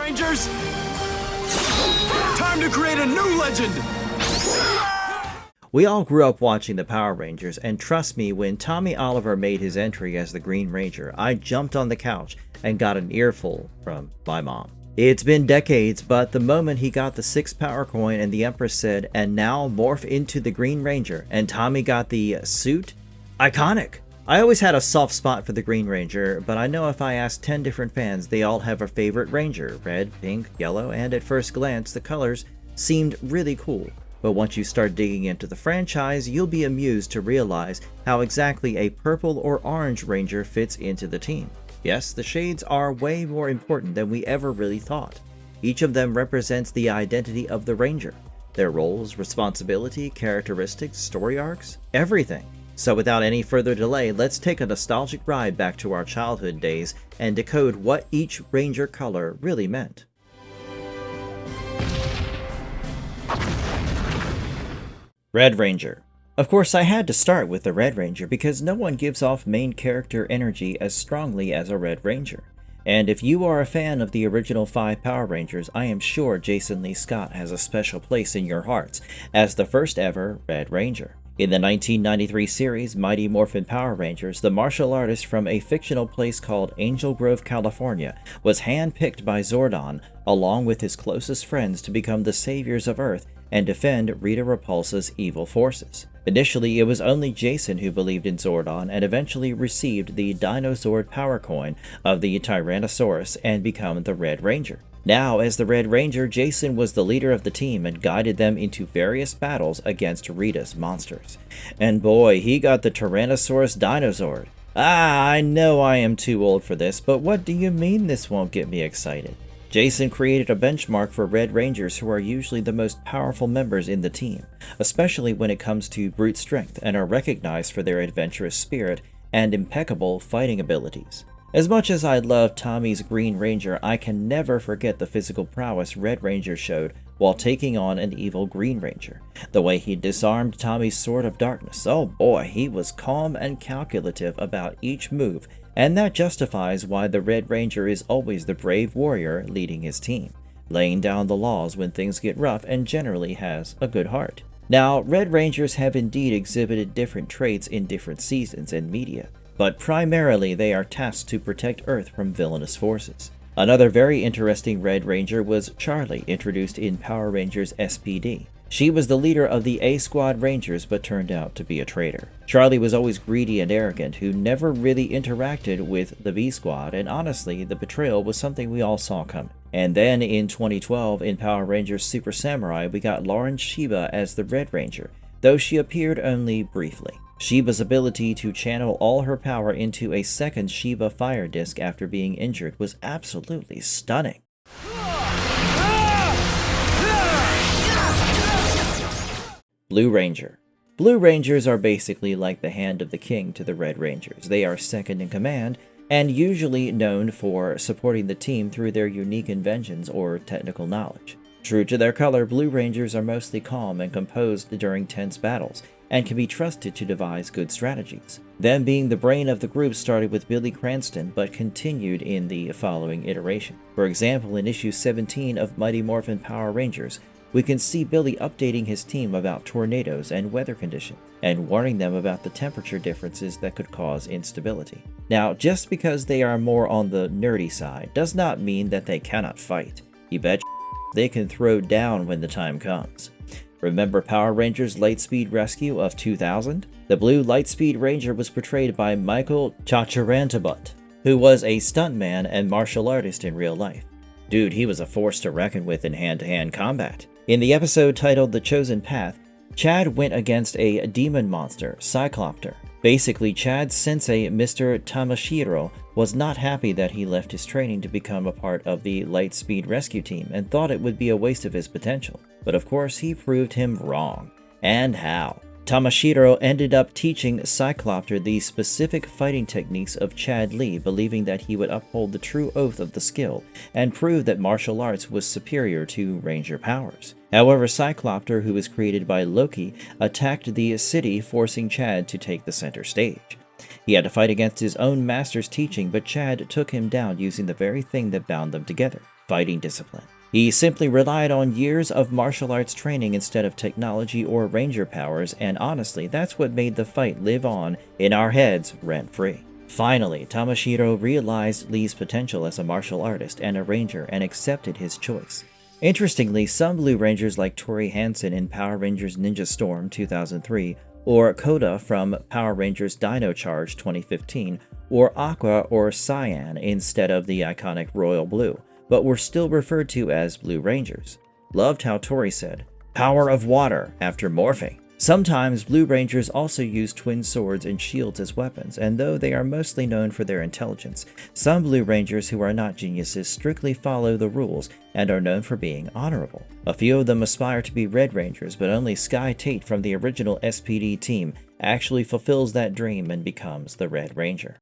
Rangers! Time to create a new legend! We all grew up watching the Power Rangers, and trust me, when Tommy Oliver made his entry as the Green Ranger, I jumped on the couch and got an earful from my mom. It's been decades, but the moment he got the 6th power coin and the Empress said, "And now morph into the Green Ranger," and Tommy got the suit, iconic! I always had a soft spot for the Green Ranger, but I know if I ask 10 different fans, they all have a favorite Ranger, red, pink, yellow, and at first glance, the colors seemed really cool. But once you start digging into the franchise, you'll be amused to realize how exactly a purple or orange Ranger fits into the team. Yes, the shades are way more important than we ever really thought. Each of them represents the identity of the Ranger, their roles, responsibility, characteristics, story arcs, everything. So without any further delay, let's take a nostalgic ride back to our childhood days and decode what each Ranger color really meant. Red Ranger. Of course, I had to start with the Red Ranger because no one gives off main character energy as strongly as a Red Ranger. And if you are a fan of the original 5 Power Rangers, I am sure Jason Lee Scott has a special place in your hearts as the first ever Red Ranger. In the 1993 series Mighty Morphin Power Rangers, the martial artist from a fictional place called Angel Grove, California, was handpicked by Zordon along with his closest friends to become the saviors of Earth and defend Rita Repulsa's evil forces. Initially, it was only Jason who believed in Zordon and eventually received the Dinozord power coin of the Tyrannosaurus and become the Red Ranger. Now, as the Red Ranger, Jason was the leader of the team and guided them into various battles against Rita's monsters. And boy, he got the Tyrannosaurus Dinozord. I know I am too old for this, but what do you mean this won't get me excited? Jason created a benchmark for Red Rangers, who are usually the most powerful members in the team, especially when it comes to brute strength, and are recognized for their adventurous spirit and impeccable fighting abilities. As much as I love Tommy's Green Ranger, I can never forget the physical prowess Red Ranger showed while taking on an evil Green Ranger. The way he disarmed Tommy's Sword of Darkness, oh boy, he was calm and calculative about each move, and that justifies why the Red Ranger is always the brave warrior leading his team, laying down the laws when things get rough and generally has a good heart. Now, Red Rangers have indeed exhibited different traits in different seasons and media, but primarily they are tasked to protect Earth from villainous forces. Another very interesting Red Ranger was Charlie, introduced in Power Rangers SPD. She was the leader of the A Squad Rangers but turned out to be a traitor. Charlie was always greedy and arrogant, who never really interacted with the B Squad, and honestly, the betrayal was something we all saw coming. And then in 2012, in Power Rangers Super Samurai, we got Lauren Shiba as the Red Ranger, though she appeared only briefly. Shiba's ability to channel all her power into a second Shiba fire disc after being injured was absolutely stunning. Blue Ranger. Blue Rangers are basically like the hand of the king to the Red Rangers. They are second in command and usually known for supporting the team through their unique inventions or technical knowledge. True to their color, Blue Rangers are mostly calm and composed during tense battles and can be trusted to devise good strategies. Them being the brain of the group started with Billy Cranston but continued in the following iteration. For example, in issue 17 of Mighty Morphin Power Rangers, we can see Billy updating his team about tornadoes and weather conditions, and warning them about the temperature differences that could cause instability. Now, just because they are more on the nerdy side does not mean that they cannot fight. You bet they can throw down when the time comes. Remember Power Rangers Lightspeed Rescue of 2000? The blue Lightspeed Ranger was portrayed by Michael Chacharantabut, who was a stuntman and martial artist in real life. Dude, he was a force to reckon with in hand-to-hand combat. In the episode titled The Chosen Path, Chad went against a demon monster, Cyclopter. Basically, Chad's sensei, Mr. Tamashiro, was not happy that he left his training to become a part of the Lightspeed Rescue Team and thought it would be a waste of his potential. But of course, he proved him wrong. And how? Tamashiro ended up teaching Cyclopter the specific fighting techniques of Chad Lee, believing that he would uphold the true oath of the skill and prove that martial arts was superior to Ranger powers. However, Cyclopter, who was created by Loki, attacked the city, forcing Chad to take the center stage. He had to fight against his own master's teaching, but Chad took him down using the very thing that bound them together, fighting discipline. He simply relied on years of martial arts training instead of technology or ranger powers, and honestly, that's what made the fight live on in our heads rent-free. Finally, Tamashiro realized Lee's potential as a martial artist and a ranger and accepted his choice. Interestingly, some Blue Rangers like Tori Hansen in Power Rangers Ninja Storm 2003, or Koda from Power Rangers Dino Charge 2015, or Aqua or Cyan instead of the iconic Royal Blue, but were still referred to as Blue Rangers. Loved how Tori said, "Power of water," after morphing. Sometimes Blue Rangers also use twin swords and shields as weapons, and though they are mostly known for their intelligence, some Blue Rangers who are not geniuses strictly follow the rules and are known for being honorable. A few of them aspire to be Red Rangers, but only Sky Tate from the original SPD team actually fulfills that dream and becomes the Red Ranger.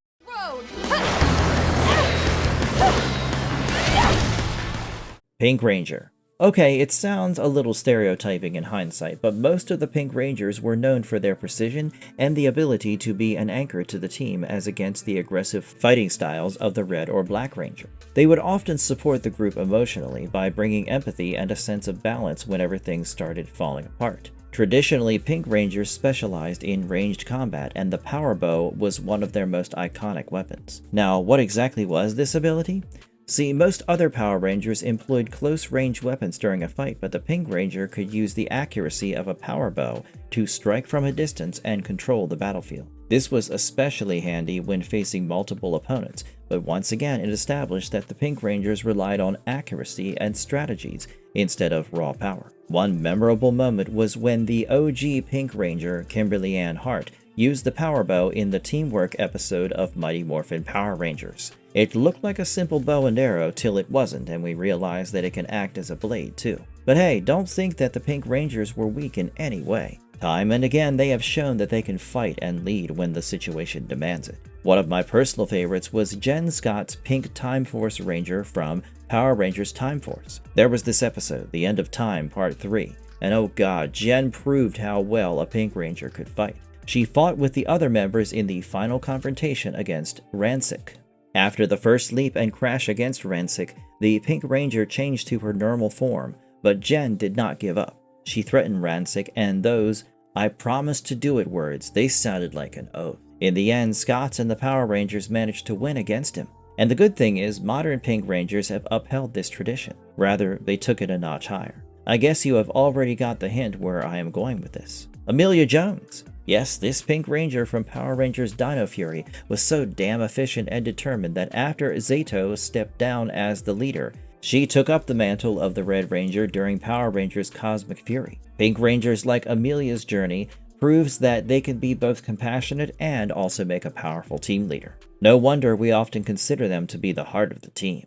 Pink Ranger. Okay, it sounds a little stereotyping in hindsight, but most of the Pink Rangers were known for their precision and the ability to be an anchor to the team as against the aggressive fighting styles of the Red or Black Ranger. They would often support the group emotionally by bringing empathy and a sense of balance whenever things started falling apart. Traditionally, Pink Rangers specialized in ranged combat, and the power bow was one of their most iconic weapons. Now, what exactly was this ability? See, most other Power Rangers employed close-range weapons during a fight, but the Pink Ranger could use the accuracy of a power bow to strike from a distance and control the battlefield. This was especially handy when facing multiple opponents, but once again it established that the Pink Rangers relied on accuracy and strategies instead of raw power. One memorable moment was when the OG Pink Ranger, Kimberly Ann Hart, used the power bow in the teamwork episode of Mighty Morphin Power Rangers. It looked like a simple bow and arrow till it wasn't, and we realized that it can act as a blade too. But hey, don't think that the Pink Rangers were weak in any way. Time and again they have shown that they can fight and lead when the situation demands it. One of my personal favorites was Jen Scott's Pink Time Force Ranger from Power Rangers Time Force. There was this episode, The End of Time Part 3, and oh god, Jen proved how well a Pink Ranger could fight. She fought with the other members in the final confrontation against Ransik. After the first leap and crash against Ransik, the Pink Ranger changed to her normal form, but Jen did not give up. She threatened Ransik, and those "I promise to do it" words, they sounded like an oath. In the end, Scott and the Power Rangers managed to win against him. And the good thing is, modern Pink Rangers have upheld this tradition. Rather, they took it a notch higher. I guess you have already got the hint where I am going with this. Amelia Jones. Yes, this Pink Ranger from Power Rangers Dino Fury was so damn efficient and determined that after Zato stepped down as the leader, she took up the mantle of the Red Ranger during Power Rangers Cosmic Fury. Pink Rangers like Amelia's journey proves that they can be both compassionate and also make a powerful team leader. No wonder we often consider them to be the heart of the team.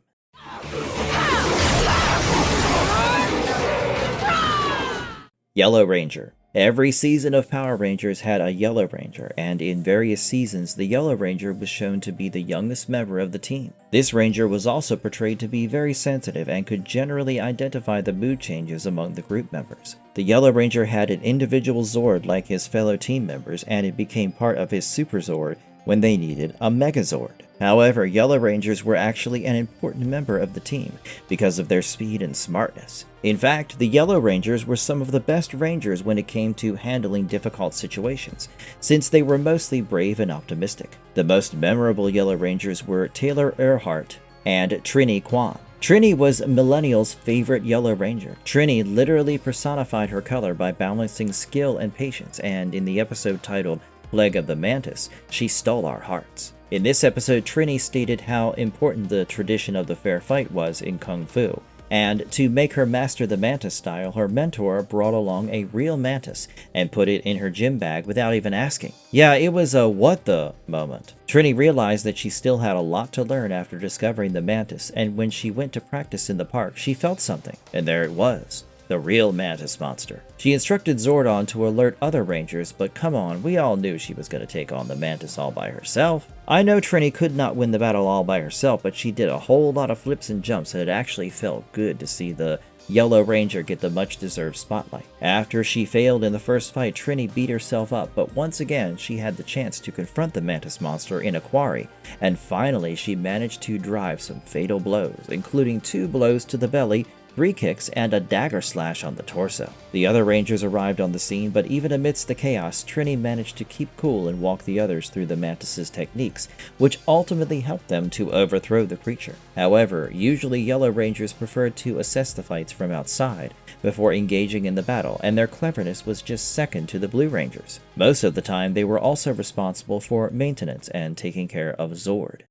Yellow Ranger. Every season of Power Rangers had a Yellow Ranger, and in various seasons the Yellow Ranger was shown to be the youngest member of the team. This Ranger was also portrayed to be very sensitive and could generally identify the mood changes among the group members. The Yellow Ranger had an individual Zord like his fellow team members, and it became part of his Super Zord when they needed a Megazord. However, Yellow Rangers were actually an important member of the team because of their speed and smartness. In fact, the Yellow Rangers were some of the best Rangers when it came to handling difficult situations, since they were mostly brave and optimistic. The most memorable Yellow Rangers were Taylor Earhart and Trini Kwan. Trini was Millennial's favorite Yellow Ranger. Trini literally personified her color by balancing skill and patience, and in the episode titled Plague of the Mantis, she stole our hearts. In this episode, Trini stated how important the tradition of the fair fight was in Kung Fu, and to make her master the mantis style, her mentor brought along a real mantis and put it in her gym bag without even asking. Yeah, it was a what the moment. Trini realized that she still had a lot to learn after discovering the mantis, and when she went to practice in the park, she felt something, and there it was. the real Mantis monster. She instructed Zordon to alert other Rangers, but come on, we all knew she was going to take on the Mantis all by herself. I know Trini could not win the battle all by herself, but she did a whole lot of flips and jumps, and it actually felt good to see the Yellow Ranger get the much-deserved spotlight. After she failed in the first fight, Trini beat herself up, but once again she had the chance to confront the Mantis monster in a quarry, and finally she managed to drive some fatal blows, including 2 blows to the belly, 3 kicks, and a dagger slash on the torso. The other Rangers arrived on the scene, but even amidst the chaos, Trini managed to keep cool and walk the others through the Mantis' techniques, which ultimately helped them to overthrow the creature. However, usually Yellow Rangers preferred to assess the fights from outside before engaging in the battle, and their cleverness was just second to the Blue Rangers. Most of the time, they were also responsible for maintenance and taking care of Zord.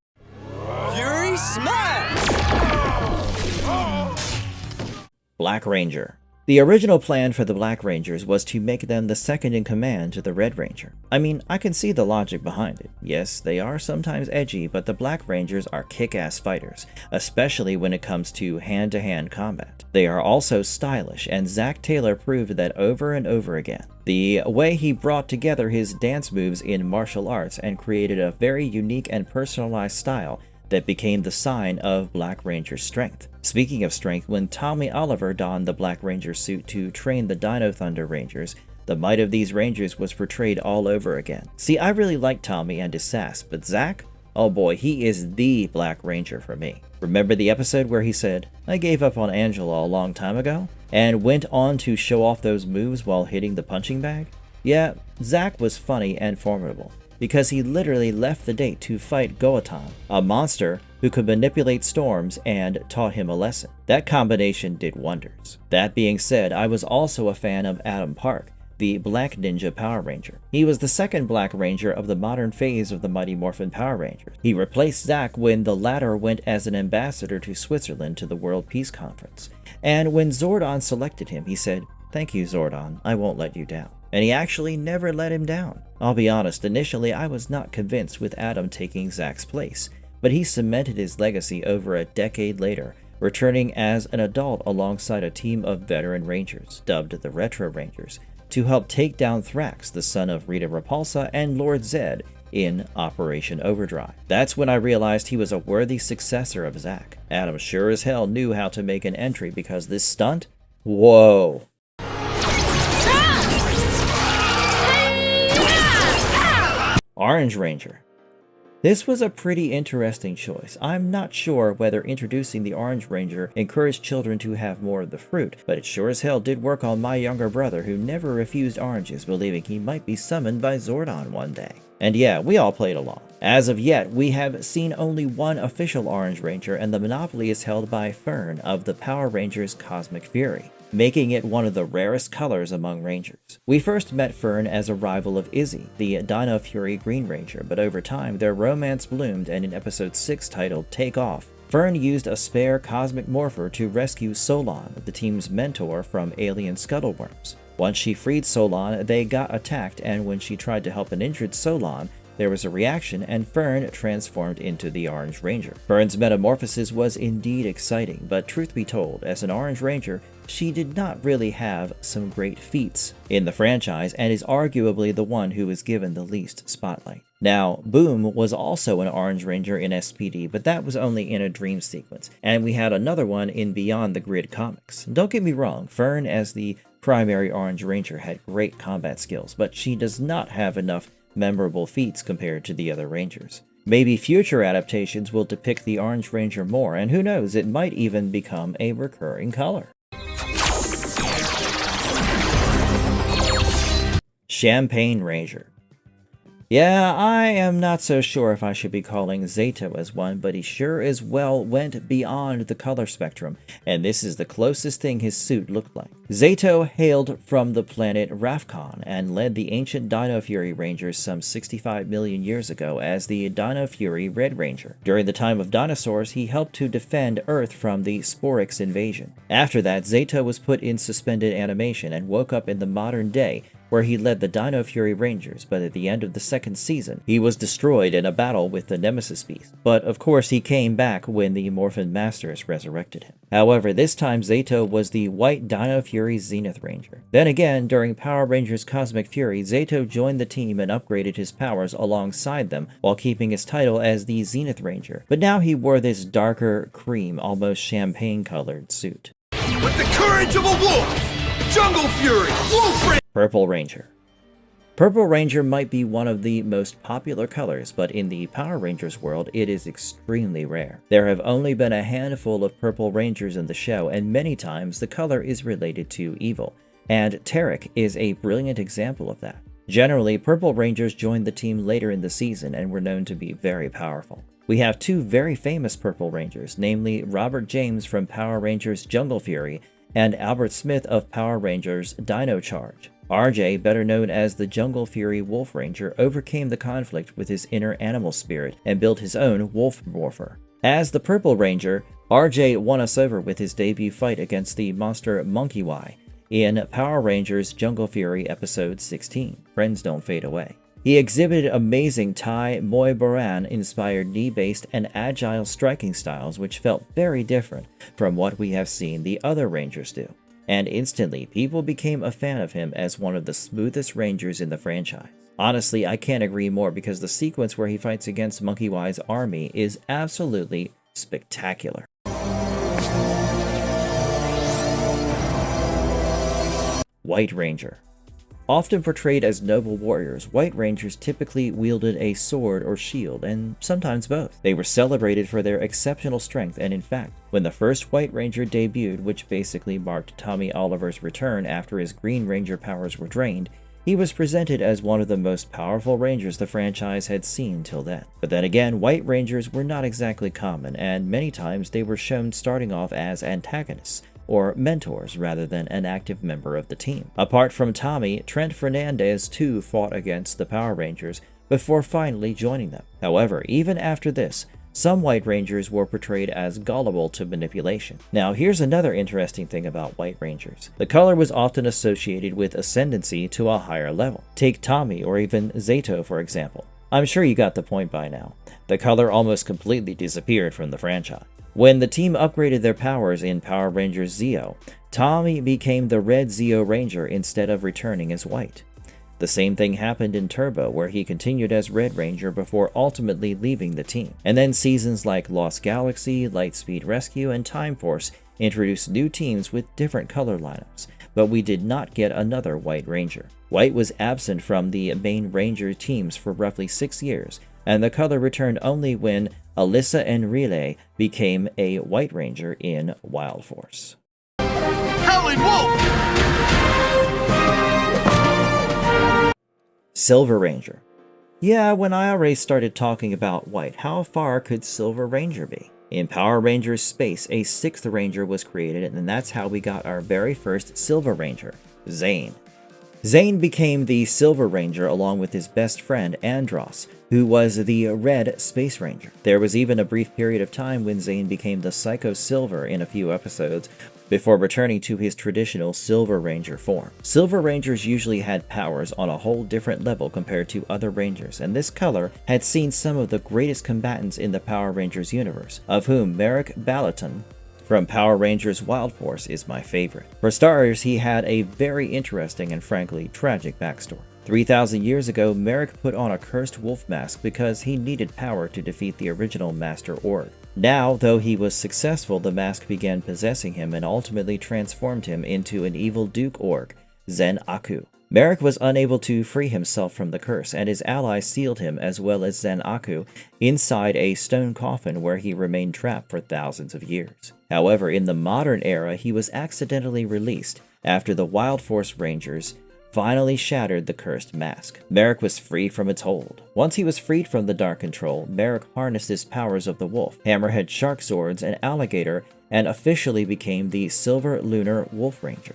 Fury Smash! Black Ranger. The original plan for the Black Rangers was to make them the second in command to the Red Ranger. I mean, I can see the logic behind it. Yes, they are sometimes edgy, but the Black Rangers are kick-ass fighters, especially when it comes to hand-to-hand combat. They are also stylish, and Zack Taylor proved that over and over again. The way he brought together his dance moves in martial arts and created a very unique and personalized style that became the sign of Black Ranger's strength. Speaking of strength, when Tommy Oliver donned the Black Ranger suit to train the Dino Thunder Rangers, the might of these Rangers was portrayed all over again. See, I really like Tommy and his sass, but Zack? Oh boy, he is the Black Ranger for me. Remember the episode where he said, "I gave up on Angela a long time ago," and went on to show off those moves while hitting the punching bag? Yeah, Zack was funny and formidable, because he literally left the date to fight Goatan, a monster who could manipulate storms, and taught him a lesson. That combination did wonders. That being said, I was also a fan of Adam Park, the Black Ninja Power Ranger. He was the second Black Ranger of the modern phase of the Mighty Morphin Power Rangers. He replaced Zack when the latter went as an ambassador to Switzerland to the World Peace Conference. And when Zordon selected him, he said, "Thank you, Zordon, I won't let you down." And he actually never let him down. I'll be honest, initially I was not convinced with Adam taking Zack's place, but he cemented his legacy over a decade later, returning as an adult alongside a team of veteran Rangers, dubbed the Retro Rangers, to help take down Thrax, the son of Rita Repulsa, and Lord Zed in Operation Overdrive. That's when I realized he was a worthy successor of Zack. Adam sure as hell knew how to make an entry, because this stunt? Whoa! Orange Ranger. This was a pretty interesting choice. I'm not sure whether introducing the Orange Ranger encouraged children to have more of the fruit, but it sure as hell did work on my younger brother, who never refused oranges, believing he might be summoned by Zordon one day. And yeah, we all played along. As of yet, we have seen only one official Orange Ranger, and the monopoly is held by Fern of the Power Rangers Cosmic Fury, making it one of the rarest colors among Rangers. We first met Fern as a rival of Izzy, the Dino Fury Green Ranger, but over time their romance bloomed, and in episode 6 titled Take Off, Fern used a spare cosmic morpher to rescue Solon, the team's mentor, from alien scuttleworms. Once she freed Solon, they got attacked, and when she tried to help an injured Solon, there was a reaction, and Fern transformed into the Orange Ranger. Fern's metamorphosis was indeed exciting, but truth be told, as an Orange Ranger, she did not really have some great feats in the franchise, and is arguably the one who was given the least spotlight. Now, Boom was also an Orange Ranger in SPD, but that was only in a dream sequence, and we had another one in Beyond the Grid comics. Don't get me wrong, Fern as the primary Orange Ranger had great combat skills, but she does not have enough memorable feats compared to the other Rangers. Maybe future adaptations will depict the Orange Ranger more, and who knows, it might even become a recurring color. Champagne Ranger. Yeah, I am not so sure if I should be calling Zato as one, but he sure as well went beyond the color spectrum, and this is the closest thing his suit looked like. Zato hailed from the planet Rafcon and led the ancient Dino Fury Rangers some 65 million years ago as the Dino Fury Red Ranger. During the time of dinosaurs, he helped to defend Earth from the Sporix invasion. After that, Zato was put in suspended animation and woke up in the modern day where he led the Dino Fury Rangers, but at the end of the second season, he was destroyed in a battle with the Nemesis Beast. But of course, he came back when the Morphin Masters resurrected him. However, this time Zato was the White Dino Fury Zenith Ranger. Then again, during Power Rangers Cosmic Fury, Zato joined the team and upgraded his powers alongside them while keeping his title as the Zenith Ranger. But now he wore this darker cream, almost champagne-colored suit. With the courage of a wolf! Jungle Fury! Wolf Ranger! Purple Ranger. Purple Ranger might be one of the most popular colors, but in the Power Rangers world, it is extremely rare. There have only been a handful of Purple Rangers in the show, and many times the color is related to evil, and Tarek is a brilliant example of that. Generally, Purple Rangers joined the team later in the season and were known to be very powerful. We have two very famous Purple Rangers, namely Robert James from Power Rangers Jungle Fury and Albert Smith of Power Rangers Dino Charge. RJ, better known as the Jungle Fury Wolf Ranger, overcame the conflict with his inner animal spirit and built his own Wolf Morpher. As the Purple Ranger, RJ won us over with his debut fight against the monster Monkey Y in Power Rangers Jungle Fury Episode 16, Friends Don't Fade Away. He exhibited amazing Thai Muay Boran-inspired knee-based and agile striking styles which felt very different from what we have seen the other Rangers do. And instantly, people became a fan of him as one of the smoothest Rangers in the franchise. Honestly, I can't agree more because the sequence where he fights against Monkey Y's army is absolutely spectacular. White Ranger. Often portrayed as noble warriors, White Rangers typically wielded a sword or shield, and sometimes both. They were celebrated for their exceptional strength, and in fact, when the first White Ranger debuted, which basically marked Tommy Oliver's return after his Green Ranger powers were drained, he was presented as one of the most powerful Rangers the franchise had seen till then. But then again, White Rangers were not exactly common, and many times they were shown starting off as antagonists, or mentors rather than an active member of the team. Apart from Tommy, Trent Fernandez too fought against the Power Rangers before finally joining them. However, even after this, some White Rangers were portrayed as gullible to manipulation. Now here's another interesting thing about White Rangers. The color was often associated with ascendancy to a higher level. Take Tommy or even Zato for example. I'm sure you got the point by now. The color almost completely disappeared from the franchise. When the team upgraded their powers in Power Rangers Zeo, Tommy became the Red Zeo Ranger instead of returning as White. The same thing happened in Turbo, where he continued as Red Ranger before ultimately leaving the team. And then seasons like Lost Galaxy, Lightspeed Rescue, and Time Force introduced new teams with different color lineups, but we did not get another White Ranger. White was absent from the main Ranger teams for roughly 6 years, and the color returned only when Alyssa and Relay became a White Ranger in Wild Force. Howling Wolf! Silver Ranger. Yeah, when I already started talking about White, how far could Silver Ranger be? In Power Rangers Space, a 6th Ranger was created, and that's how we got our very first Silver Ranger, Zane. Zane became the Silver Ranger along with his best friend, Andros, who was the Red Space Ranger. There was even a brief period of time when Zane became the Psycho Silver in a few episodes, before returning to his traditional Silver Ranger form. Silver Rangers usually had powers on a whole different level compared to other Rangers, and this color had seen some of the greatest combatants in the Power Rangers universe, of whom Merrick Balaton from Power Rangers Wild Force is my favorite. For starters, he had a very interesting and frankly tragic backstory. 3,000 years ago, Merrick put on a cursed wolf mask because he needed power to defeat the original Master Org. Now, though he was successful, the mask began possessing him and ultimately transformed him into an evil Duke Org, Zen Aku. Merrick was unable to free himself from the curse, and his allies sealed him as well as Zen Aku inside a stone coffin where he remained trapped for thousands of years. However, in the modern era, he was accidentally released after the Wild Force Rangers finally shattered the cursed mask. Merrick was freed from its hold. Once he was freed from the dark control, Merrick harnessed his powers of the wolf, hammerhead shark swords, and alligator, and officially became the Silver Lunar Wolf Ranger.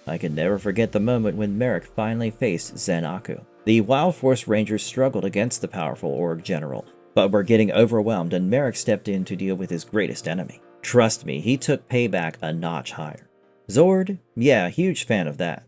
I can never forget the moment when Merrick finally faced Zen Aku. The Wild Force Rangers struggled against the powerful Org General, but were getting overwhelmed, and Merrick stepped in to deal with his greatest enemy. Trust me, he took payback a notch higher. Zord? Yeah, huge fan of that.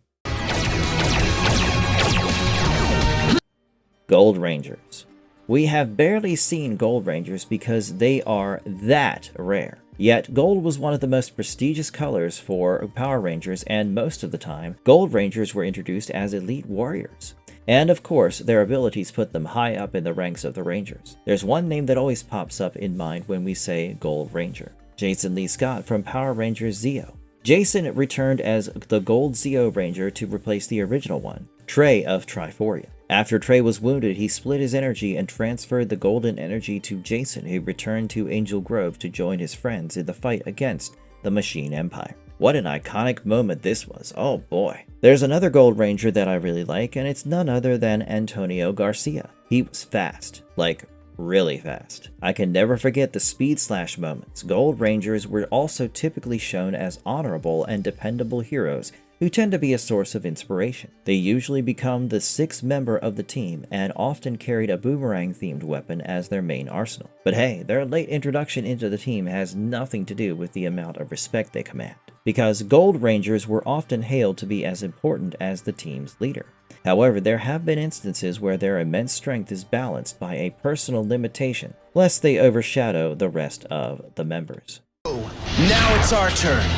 Gold Rangers. We have barely seen Gold Rangers because they are that rare. Yet, gold was one of the most prestigious colors for Power Rangers, and most of the time, Gold Rangers were introduced as elite warriors. And of course, their abilities put them high up in the ranks of the Rangers. There's one name that always pops up in mind when we say Gold Ranger. Jason Lee Scott from Power Rangers Zeo. Jason returned as the Gold Zeo Ranger to replace the original one, Trey of Triforia. After Trey was wounded, he split his energy and transferred the golden energy to Jason, who returned to Angel Grove to join his friends in the fight against the Machine Empire. What an iconic moment this was, oh boy. There's another Gold Ranger that I really like, and it's none other than Antonio Garcia. He was fast, like really fast. I can never forget the speed slash moments. Gold Rangers were also typically shown as honorable and dependable heroes who tend to be a source of inspiration. They usually become the sixth member of the team and often carried a boomerang-themed weapon as their main arsenal. But hey, their late introduction into the team has nothing to do with the amount of respect they command, because Gold Rangers were often hailed to be as important as the team's leader. However, there have been instances where their immense strength is balanced by a personal limitation, lest they overshadow the rest of the members. Now it's our turn.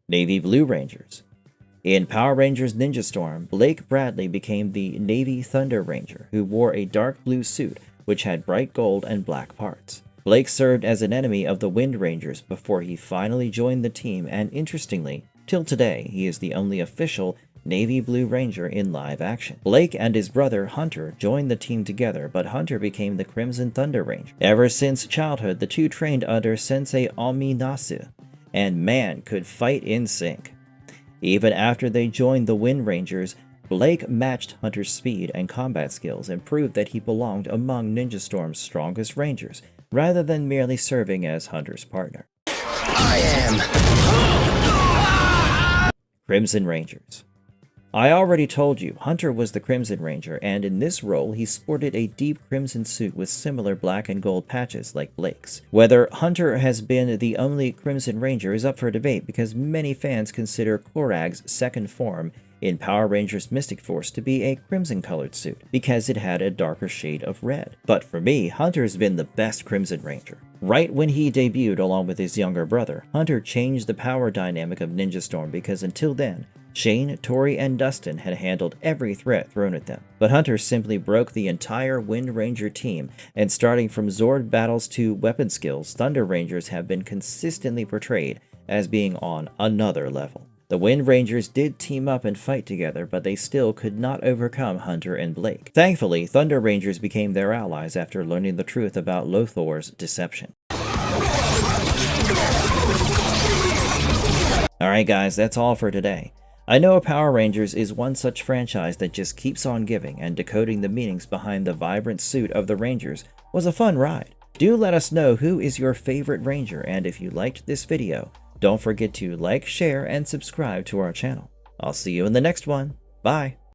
Navy Blue Rangers. In Power Rangers Ninja Storm, Blake Bradley became the Navy Thunder Ranger, who wore a dark blue suit which had bright gold and black parts. Blake served as an enemy of the Wind Rangers before he finally joined the team, and interestingly, till today, he is the only official Navy Blue Ranger in live action. Blake and his brother Hunter joined the team together, but Hunter became the Crimson Thunder Ranger. Ever since childhood, the two trained under Sensei Aminasu, and man, could fight in sync. Even after they joined the Wind Rangers, Blake matched Hunter's speed and combat skills and proved that he belonged among Ninja Storm's strongest Rangers, rather than merely serving as Hunter's partner. I am Crimson Rangers. I already told you, Hunter was the Crimson Ranger, and in this role he sported a deep crimson suit with similar black and gold patches like Blake's. Whether Hunter has been the only Crimson Ranger is up for debate, because many fans consider Korag's second form in Power Rangers Mystic Force to be a crimson-colored suit, because it had a darker shade of red. But for me, Hunter's been the best Crimson Ranger. Right when he debuted along with his younger brother, Hunter changed the power dynamic of Ninja Storm, because until then, Shane, Tori, and Dustin had handled every threat thrown at them. But Hunter simply broke the entire Wind Ranger team, and starting from Zord battles to weapon skills, Thunder Rangers have been consistently portrayed as being on another level. The Wind Rangers did team up and fight together, but they still could not overcome Hunter and Blake. Thankfully, Thunder Rangers became their allies after learning the truth about Lothor's deception. Alright guys, that's all for today. I know Power Rangers is one such franchise that just keeps on giving, and decoding the meanings behind the vibrant suit of the Rangers was a fun ride. Do let us know who is your favorite Ranger, and if you liked this video, don't forget to like, share, and subscribe to our channel. I'll see you in the next one. Bye!